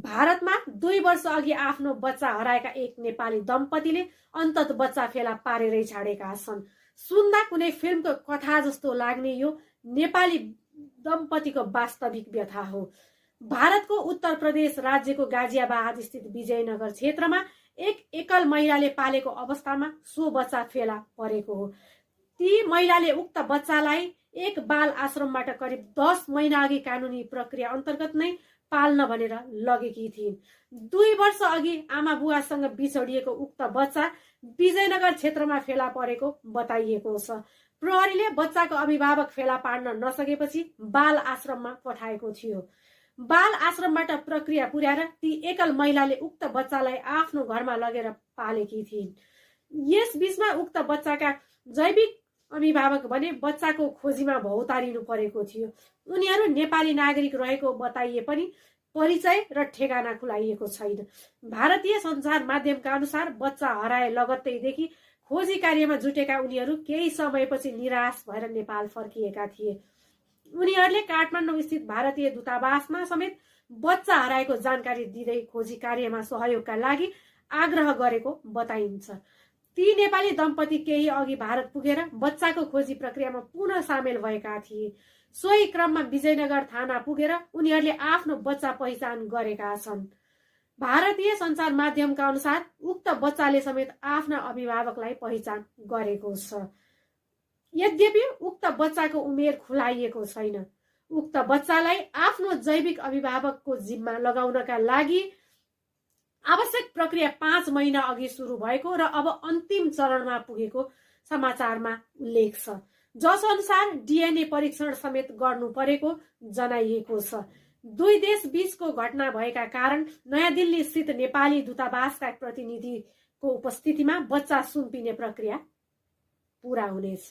भारतमा 2 वर्ष अघि आफ्नो बच्चा हराएका एक नेपाली दम्पतिले अन्तत बच्चा फेला पारेरै छाडेका छन्। सुन्दा कुनै फिल्मको कथा जस्तो लाग्ने यो नेपाली दम्पतिको वास्तविक व्यथा हो। भारतको उत्तर प्रदेश राज्यको गाजियाबाद स्थित विजयनगर क्षेत्रमा एक एकल महिलाले पालेको अवस्थामा सो बच्चा फेला परेको हो। ती महिलाले उक्त बच्चालाई एक बाल आश्रमबाट करिब 10 महिना अघि कानुनी प्रक्रिया अन्तर्गत नै पाल्न भनेर लगेकी थिइन्। 2 वर्ष अघि आमा बुवासँग बिछोडिएको उक्त बच्चा विजयनगर क्षेत्रमा फेला परेको बताइएको छ। प्रहरीले बच्चाको अभिभावक फेला पार्न नसकेपछि बाल आश्रममा पठाएको थियो। बाल आश्रमबाट प्रक्रिया पुर्याएर ती एकल महिलाले उक्त बच्चालाई आफ्नो घरमा लगेर पालेकी थिइन्। यस बीचमा उक्त बच्चाका जैविक अभिभावक भने बच्चाको खोजीमा भौतारिनु परेको थियो। उनीहरू नेपाली नागरिक रहेको बताइए पनि परिचय र ठेगाना खुलाइएको छैन। भारतीय सञ्चार माध्यमका अनुसार बच्चा हराए लगत्तैदेखि खोजी कार्यमा जुटेका उनीहरू केही समयपछि निराश भएर नेपाल फर्किएका थिए। उनीहरूले काठमाडौँ स्थित भारतीय दूतावासमा समेत बच्चा हराएको जानकारी दिँदै खोजी कार्यमा सहयोगका लागि आग्रह गरेको बताइन्छ। ती नेपाली दम्पति केही अघि भारत पुगेर बच्चाको खोजी प्रक्रियामा पुनः सामेल भएका थिए। सोही क्रममा विजयनगर थाना पुगेर उनीहरूले आफ्नो बच्चा पहिचान गरेका छन्। भारतीय सञ्चार माध्यमका अनुसार उक्त बच्चाले समेत आफ्ना अभिभावकलाई पहिचान गरेको छ। यद्यपि उक्त बच्चाको उमेर खुलाइएको छैन। उक्त बच्चालाई आफ्नो जैविक अभिभावकको जिम्मा लगाउनका लागि आवश्यक प्रक्रिया 5 महिना अघि सुरु भएको र अब अन्तिम चरणमा पुगेको समाचारमा उल्लेख छ, जस अनुसार डीएनए परीक्षण समेत गर्नु परेको जनाइएको छ। 2 देश बीचको घटना भएका कारण नयाँ दिल्ली स्थित नेपाली दूतावासका प्रतिनिधिको उपस्थितिमा बच्चा सुम्पिने प्रक्रिया पूरा हुनेछ।